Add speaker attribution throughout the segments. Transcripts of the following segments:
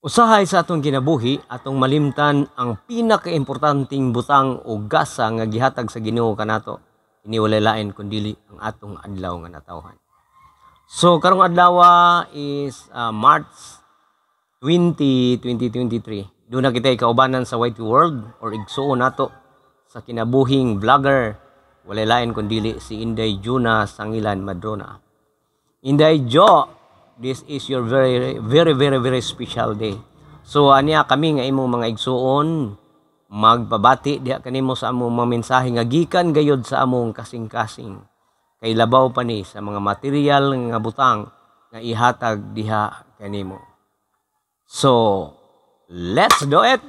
Speaker 1: Usahay sa atong kinabuhi atong malimtan ang pinakaimportanteng butang o gasa nga gihatag sa Ginoo kanato. Ini walay lain kundi ang atong adlaw nga natawhan. So karong adlaw is March 20, 2023. Doon na kita ikaubanan sa White World or igsuon nato sa kinabuhing vlogger. Walay lain kundi si Inday Juna Sangilan Madrona. Inday Jo, this is your very special day. So aniya kami nga imong mga igsuon magpabati diha kanimo sa among mga mensahe nga gikan gayud sa among kasing-kasing. Kay labaw pa ni sa mga material nga butang nga ihatag diha kanimo. So, let's do it.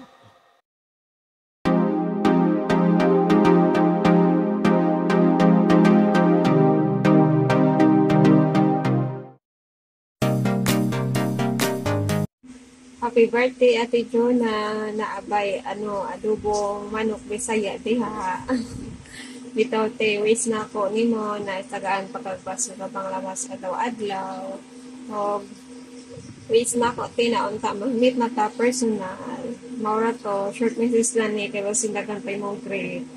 Speaker 2: Happy birthday, Ate Jonah. Naabay, adobong manok Bisaya diha. Bitaw te, wish na ko nimo na itagaan pagkagbaso ka panglawas adlaw-adlaw. O, wish na ko te na unta mag-meet na ta personal. Maura to, short message lang ni, kaya sindagan pa yung great.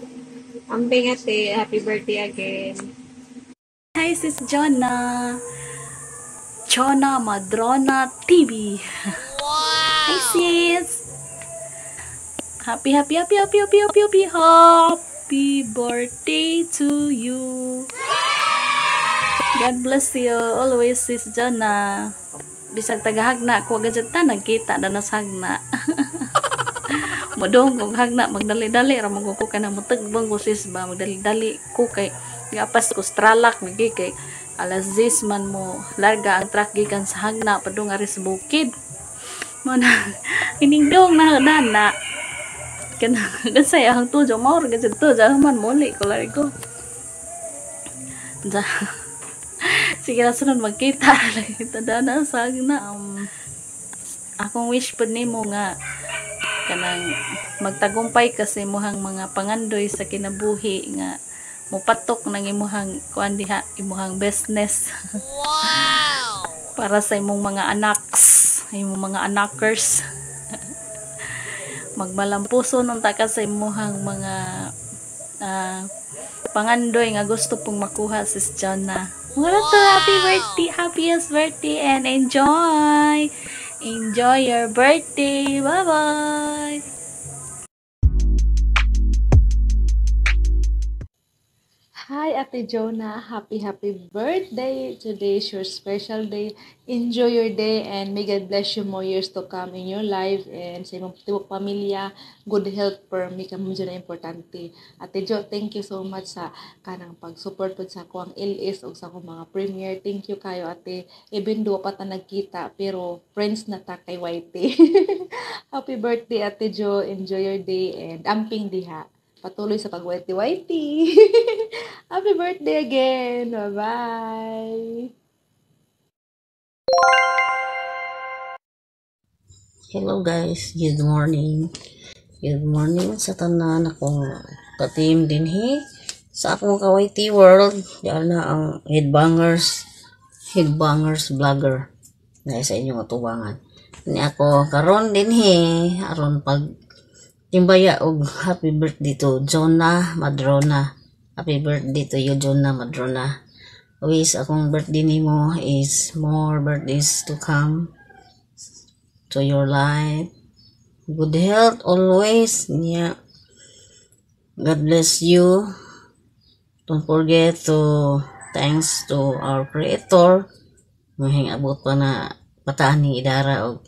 Speaker 2: Amping ate, happy birthday again.
Speaker 3: Hi, Sis Jonah. Jonah Madrona TV. Hi sis! Happy birthday to you! God bless you always, Sis Jonah. Bisag tagahagna ko agad ta nagkita na nasagna. Modong kung hagna magdali-dali ra mo ko kana mutagbang ko sis ba magdali-dali ko kay gapas ko stralak migi kay alas 10 man mo larga ang truck gikan sa hagna padung ari sa bukid. Mana iningdong na dana kan saya hang tujo maur ga jento man muli ko lari ko ja sige na sunod magkita lagi tadana sa na akong wish pud nimo nga kanang magtagumpay kasi muhang mga pangandoy sa kinabuhi nga mupatok nang imuhang kuan diha imuhang business. Wow. Para sa imong mga anaks imong mga anakers. Magmalampuson unta ka sa imuhang mga pangandoy nga gusto pong makuha sis Jonah. Wala to, happy birthday, happiest birthday and enjoy your birthday. Bye bye.
Speaker 4: Hi, Ate Jonah. Happy birthday. Today is your special day. Enjoy your day and may God bless you more years to come in your life and sa imong tiwok pamilya, good health per mi kamo na importante. Ate Jo, thank you so much sa kanang pag-support pod sa akong LS ug sa akong mga premiere. Thank you kayo, Ate. Even though pa ta nagkita pero friends na ta kay YT. Happy birthday, Ate Jo. Enjoy your day and amping diha. Patuloy sa pag-YT. Happy birthday again. Bye-bye.
Speaker 5: Hello guys, good morning. Good morning sa tanan akong ka-team din sa akong ka-YT world. Diyan na ang headbangers vlogger na sa inyong atubangan. Ni ako karon din aron pag timbaya og happy birthday to Jonah Madrona. Happy birthday to you, Jonah Madrona. Wish akong birthday nimo is more birthdays to come to your life. Good health always. Yeah. God bless you. Don't forget to thanks to our creator. Mahing abot pa na pataan ni idara og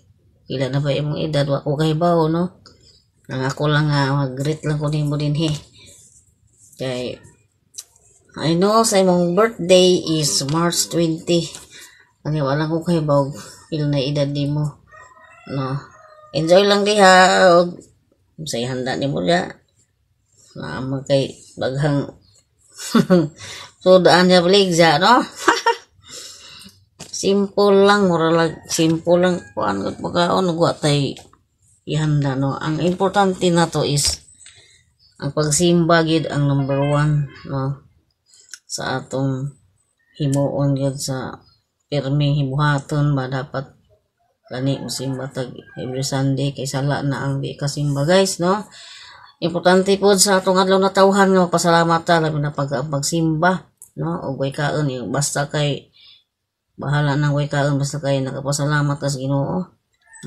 Speaker 5: pila na ba imong edad wa ko kahibaw no. Nang ako lang mag-greet lang ko nimo din kay I know sa imong birthday is March 20. Ani wala ko kahibaw pila na edad nimo no. Enjoy lang diha og say handa nimo ya na magkay baghang so daan niya baligja no. Simple lang kuan gud pagkaon ug tay ihanda no. Ang importante na to is ang pagsimba gid ang number 1 no sa atong himuon gid sa pirmi hibuhaton ba dapat gani musimba tag every Sunday kay sala na ang di kasimba guys, no? Importante po sa atong adlaw na tawhan nga pasalamat ta labi na pagsimba, no? Og way kaon yung basta kay bahala nang way kaon basta kay nakapasalamat ka sa Ginoo,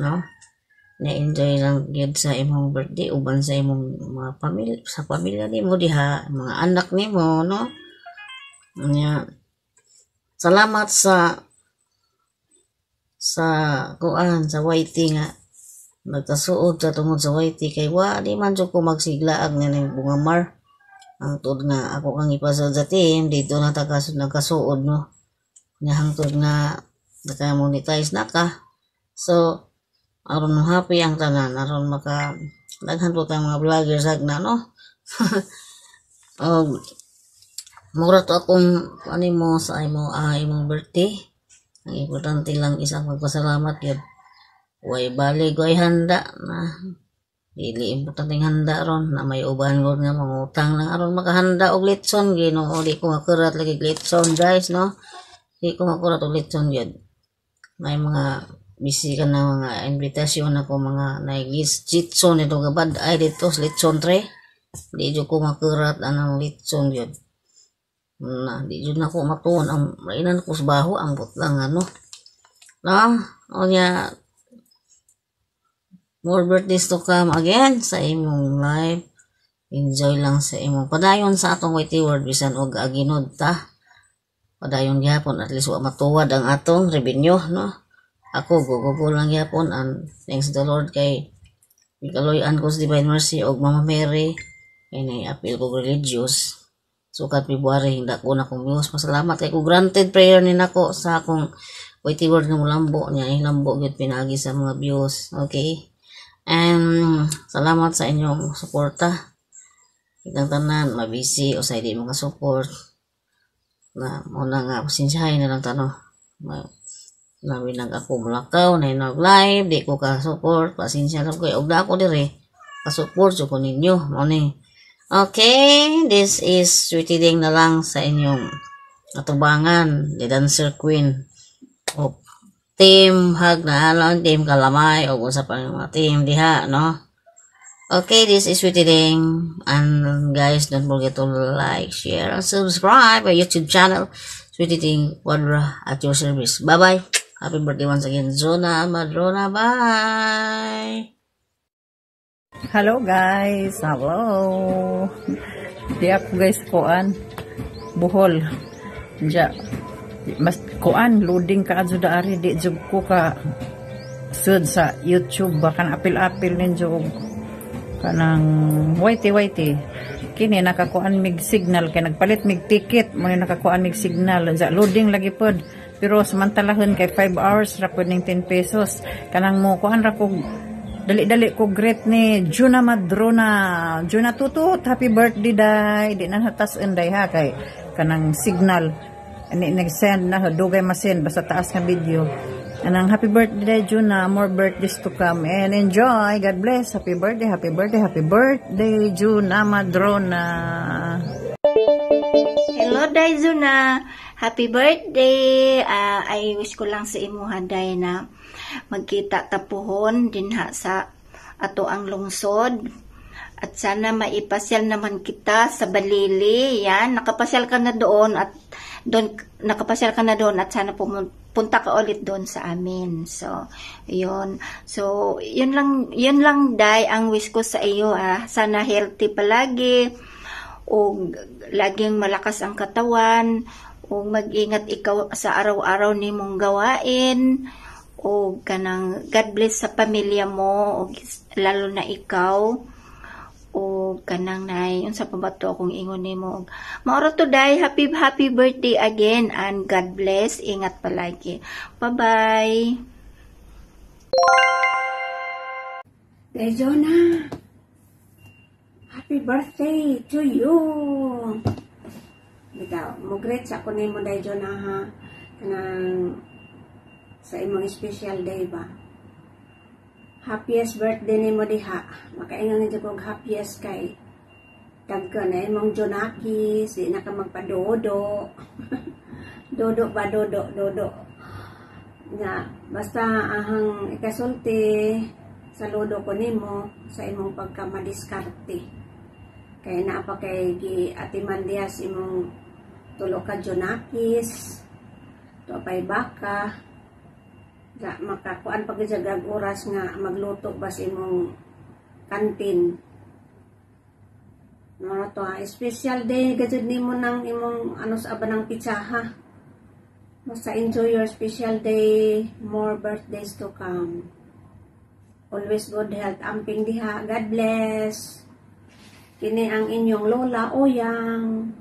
Speaker 5: no? Na-enjoy lang gyud sa imong birthday uban sa imong mga pamilya, sa pamilya nimo diha, mga anak nimo, no? Nya salamat sa kuan sa YT nga nagkasuod sa tungod sa YT kay wa di man jud ko magsiglaag na ning bungamar ang tud nga ako kang ipasad sa team dito na nagkasuod, no? Nya hangtod nga naka-monetize na ka, so aron happy ang tanan, aron maka daghan po tayong mga vloggers na, no? Mura to akong mo sa imong birthday. Ang importante lang isang magpasalamat yun. Way balig, way handa na. Dili importante handa ron na may uban ko nga mangutang lang aron makahanda og litson, Ginoo. Di ko makurat lagi litson guys, no? Di ko makurat og litson yun. May mga busy ka na mga invitation ako mga naigis-litson ito gabad ay dito litson 3. Di ko makurat anang litson yun. Na di jud na ko matuon ang mainan ko sa baho ang butlang ano, no? O nya more birthdays to come again sa imong life. Enjoy lang sa imong padayon sa atong YT World bisan og aginod ta, padayon gyapon at least wa matuwad ang atong revenue, no? Ako gugugo lang gyapon and thanks the Lord kay ikaloy-an ko sa Divine Mercy og Mama Mary kay nai-appeal ko religious. Sukat February, hindi ko na kong views. Masalamat kay ko granted prayer ni nako sa akong YT World ng lambo niya. Lambo yun pinagi sa mga views. Okay? And salamat sa inyong suporta. Itang tanan, mabisi o sa hindi mga support. Na muna nga, pasensyahay na lang tanong. Nabi nang ako mulakaw, na nag-live, di ko ka-support. Pasensya lang ko. Og na ako dire. Ka-support, so ko ninyo. Muna okay, this is Sweetie Ding na lang sa inyong atubangan, the dancer queen o team hag na alam, team kalamay o kung pa yung mga team diha, no? Okay, this is Sweetie Ding and guys, don't forget to like, share, and subscribe our YouTube channel, Sweetie Ding Quadra at your service. Bye-bye. Happy birthday once again, Zona Madrona. Bye!
Speaker 6: Hello guys, hello. Di ako guys kuan Bohol. Ja mas kuan loading ka adto daari di jud ko ka sud sa YouTube bakan apil-apil ninyo kanang YT. Kini nakakuan mig signal kay nagpalit mig ticket mo nakakuan mig signal ja loading lagi pod pero samantalahon kay 5 hours ra pod ning 10 pesos kanang mo kuan ra ko dali-dali ko greet ni Juna Madrona. Juna tutut, happy birthday day. Di na hatas day ha kay kanang signal. Ani nag-send na dugay masin basta taas nga video. Anang happy birthday day Juna, more birthdays to come and enjoy. God bless. Happy birthday, happy birthday, happy birthday Juna Madrona.
Speaker 7: Hello day Juna. Happy birthday. I wish ko lang sa imuha day na magkita tapuhon dinha sa ato ang lungsod at sana maipasyal naman kita sa Balili. Yan, nakapasyal ka na doon at sana punta ka ulit doon sa amin. So yun lang day ang wish ko sa iyo. Sana healthy palagi o laging malakas ang katawan o mag-ingat ikaw sa araw-araw nimong gawain. O kanang God bless sa pamilya mo o lalo na ikaw o kanang nay unsa pa ba to akong ingon nimo maoro to day happy birthday again and God bless, ingat palagi, bye bye.
Speaker 8: Day Jonah, happy birthday to you. Bitaw mo great sa ko nimo Day Jonah ha kanang sa imong special day ba. Happiest birthday ni mo diha. Makaingon nito kong happiest kay dagko na imong Jonakis, di na ka magpadodo. Dodo ba dodo. nga basta ahang ikasulti saludo ko nimo sa imong pagkamadiskarte kay naa pa kay gi atiman diha sa imong tulo ka Jonakis to pay baka ga makakuan pagjagag oras nga magluto ba sa imong kantin. No to special day gajud nimo nang imong ano sa abanang pitsaha. Basta enjoy your special day, more birthdays to come. Always good health, amping diha. God bless. Kini ang inyong lola, Oyang.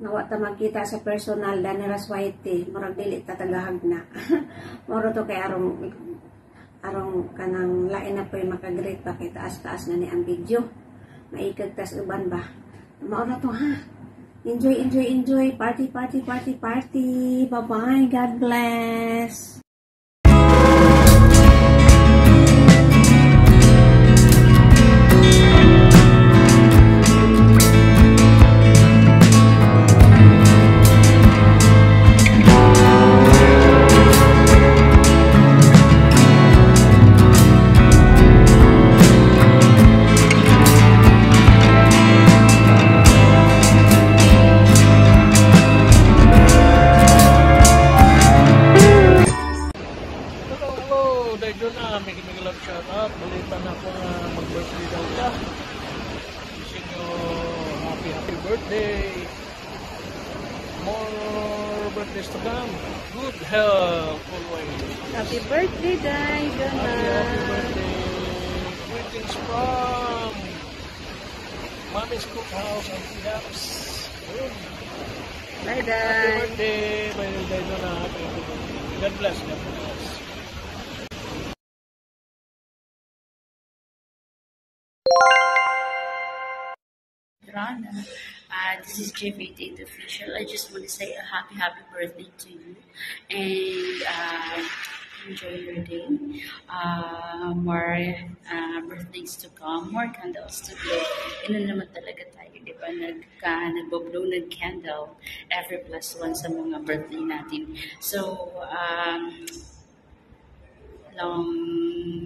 Speaker 8: Nawa ta magkita sa personal, Daneras Whitey. Murag dili tatagahag na. Moro to kay arong kanang lain na po'y makagreat pa kay taas-taas na ni ang video. Maikag tas uban ba. Maura to ha. Enjoy, enjoy, enjoy. Party, party, party, party. Bye-bye. God bless.
Speaker 9: Happy birthday! More birthdays to come. Good health always.
Speaker 3: Happy birthday, Day,
Speaker 9: Happy birthday. Greetings from Mommy's Cookhouse and Tea House.
Speaker 3: Bye,
Speaker 9: Happy birthday, my little Daytona. Happy birthday. God bless, God bless.
Speaker 10: Rana. This is JV8 Official. I just want to say a happy birthday to you. And enjoy your day. More birthdays to come, more candles to blow. Yun naman talaga tayo, di ba? Nagboblow ng candle every +1 sa mga birthday natin. So, long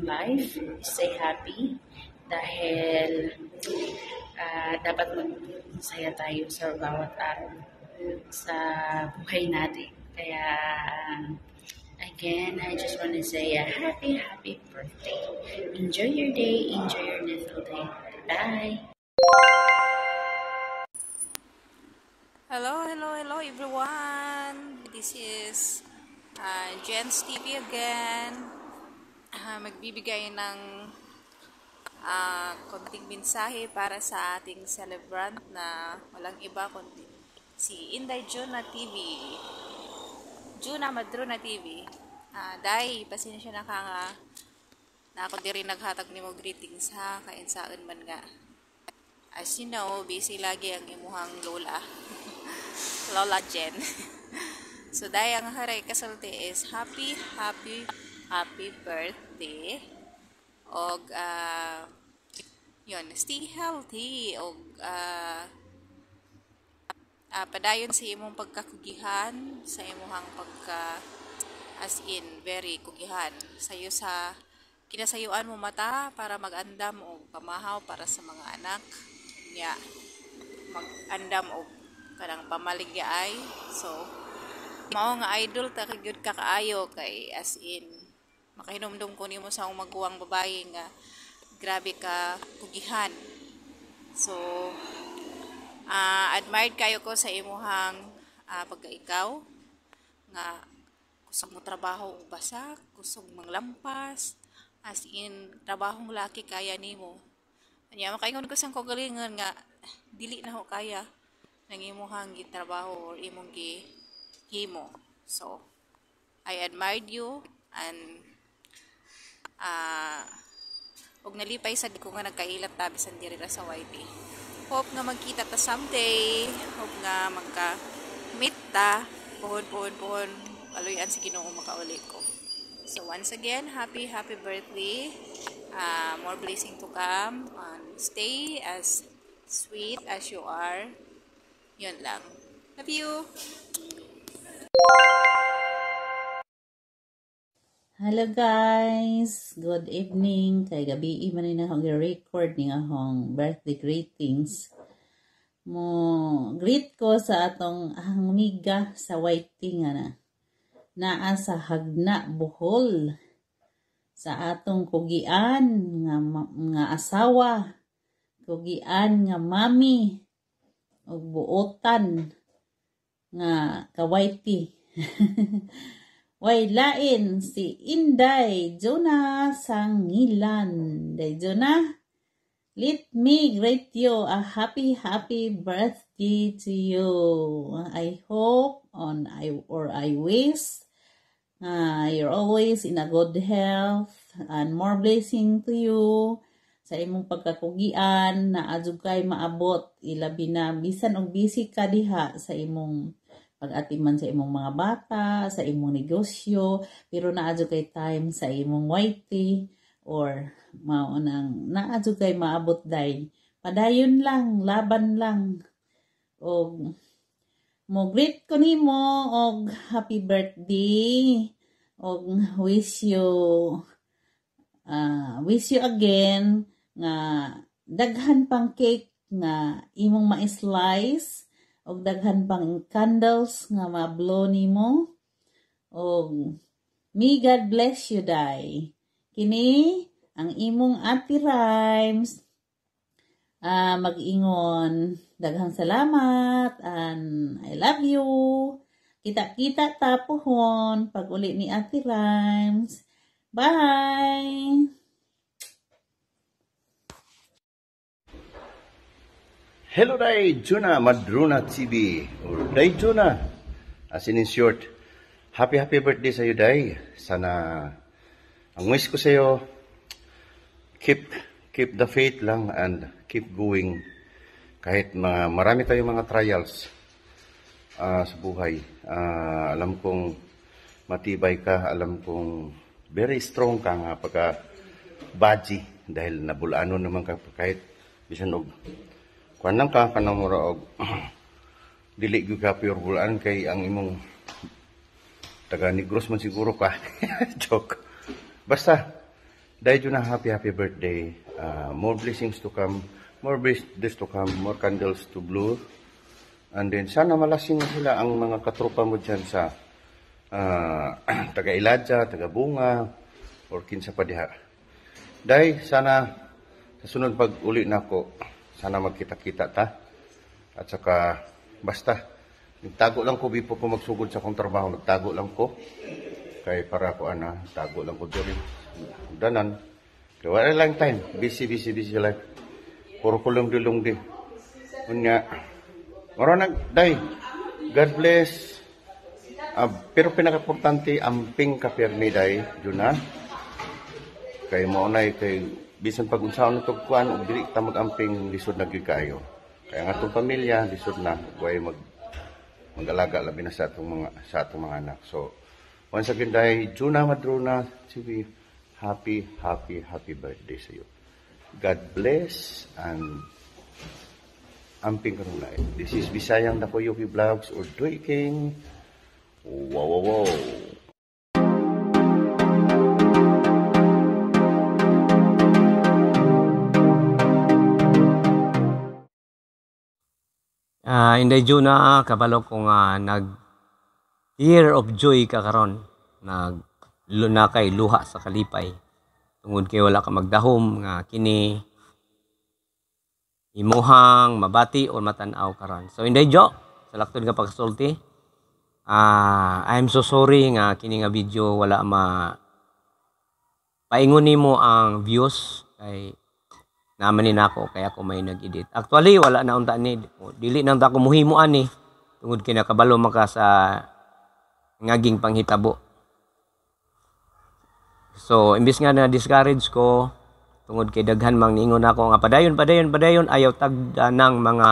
Speaker 10: life, stay happy. Dahil dapat masaya tayo sa bawat araw sa buhay natin. Kaya, again, I just want to say a happy birthday. Enjoy your day. Enjoy your little day. Bye.
Speaker 11: Hello everyone. This is Jen's TV again. Magbibigay ng konting mensahe para sa ating celebrant na walang iba kundi si Inday Juna TV. Juna Madrona TV. Day, pasensya na ka nga na ako di rin naghatag ni mo greetings ha, kain saan man nga. As you know, busy lagi ang imuhang lola. Lola Jen. So, day, ang haray kasulti is happy birthday. Og, yun, stay healthy. Og, padayon sa imong pagkakugihan, sa imong as in, very kugihan. Sayo sa kinasayuan mo mata para mag-andam o pamahaw para sa mga anak. Yeah, mag-andam o kanang pamaligya ay. So, mao nga idol ta kay gyud ka kaayo kay as in makahinumdum ko nimo sa akong maguwang babae nga grabe ka pugihan. So, admired kayo ko sa imuhang pagkaikaw nga kusog mo trabaho og basa, kusog manglampas, as in trabahong laki kaya nimo. Anya makaingon ko sang kagalingon nga dili na ho kaya nang imuhang gitrabaho or imong gihimo. So, I admired you and og nalipay sad ko nga nagkailat tabi sa diri sa YT. Hope nga magkita ta someday. Hope nga magka-meet ta. Puhon. Paluyan si Ginoo makauli ko. So once again, happy birthday. More blessing to come. Stay as sweet as you are. Yun lang. Love you.
Speaker 12: Hello guys, good evening. Kay gabi man na akong record ni akong birthday greetings. Mo greet ko sa atong amiga sa Whiting nga naa sa Hagna Bohol. Sa atong kugian nga asawa, kugian nga mami ug buotan nga kawayti. Way lain si Inday Jonah Sangilan. Inday Jonah, let me greet you a happy birthday to you. I hope I wish you're always in a good health and more blessing to you sa imong pagkakugian na adyo kay maabot ilabi na bisan og busy ka diha sa imong pag-atiman sa imong mga bata, sa imong negosyo, pero naadyo kay time sa imong wifey or maunang naadyo kay maabot day. Padayon lang, laban lang. Og mo greet ko nimo og happy birthday. Og wish you again nga daghan pang cake nga imong ma-slice og daghan pang candles nga ma-blow nimo. Og may God bless you, day. Kini ang imong Ate Rhymes. Mag-ingon. Daghang salamat and I love you. Kita-kita tapuhon pag uli ni Ate Rhymes. Bye!
Speaker 13: Hello Day Jonah Madrona TV or Day Jonah as in short. Happy birthday sa iyo, Day. Sana ang wish ko sa iyo, keep the faith lang and keep going kahit marami tayong mga trials sa buhay. Alam kong matibay ka, alam kong very strong ka nga pagka baji dahil nabulano naman ka kahit bisan og kuan lang ka kanang mura og dili gyud ka pure bulan kay ang imong taga Negros man siguro ka. Joke. Basta dahil yun na happy birthday. More blessings to come, more birthdays to come, more candles to blow. And then sana malasing sila ang mga katropa mo dyan sa taga Iladja, taga Bunga, or kinsa pa diha. Dahil sana sa sunod pag uli na ako, sana magkita-kita ta. At saka basta nagtago lang ko before ko magsugod sa akong trabaho, nagtago lang ko kay para ko tago lang ko diri danan kay wala lang time, busy life, puro kulong dilong di unya mara day. God bless. Pero pinaka-importante amping ka permi day Jonah kay mo nay kay bisan pag unsaon nito kuan og dili ta mag-amping lisod na gyud kayo kay ang atong pamilya lisod na way mag-alaga labi na sa atong mga anak. So once again day Jonah Madrona TV, happy birthday sa iyo. God bless and amping karon na. This is Bisayang Dakoyoki Vlogs or Doy King. Wow.
Speaker 1: Inday Jonah, kabalo ko nga nag-tear of joy ka karon. Nag-lunakay, luha sa kalipay. Tungod kay wala ka magdahom nga kini imuhang mabati o matanaw karon. So Inday Jo, sa laktod nga pagsulti. I'm so sorry nga kini nga video wala paingon nimo ang views kay naman ni nako kaya ako may nag-edit. Actually wala na unta ni dili nang ta ko muhimo ani tungod kay nakabalo maka sa ngaging panghitabo. So imbis nga na discourage ko tungod kay daghan mang niingon ako nga padayon ayaw tagda ng mga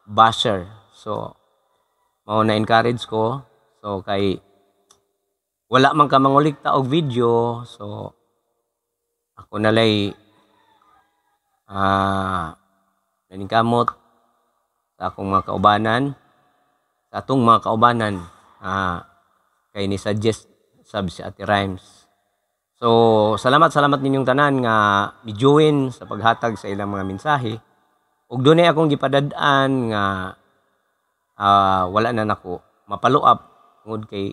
Speaker 1: basher. So mao na encourage ko. So kay wala man ka mangulikta og video, so ako nalay naningkamot sa akong mga kaubanan, sa atong mga kaubanan kay ni suggest sabi si Ate Rhymes So, salamat ninyong tanan nga mi-join sa paghatag sa ilang mga mensahe. Ug dunay akong gipadad-an nga wala na nako mapalo up tungod kay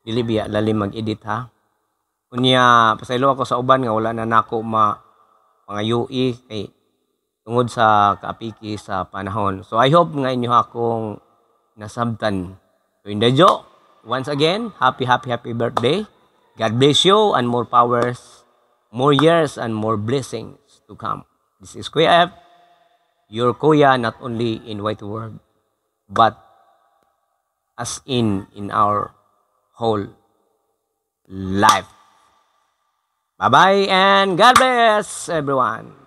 Speaker 1: dili biya lalim mag-edit ha. Unya pasaylo ako sa uban nga wala na nako pangayui kay tungod sa kaapiki sa panahon. So I hope nga inyo akong nasabtan. So Indajo, once again, happy birthday. God bless you and more powers, more years and more blessings to come. This is Kuya F, your Kuya not only in White World, but as in our whole life. Bye-bye and God bless everyone.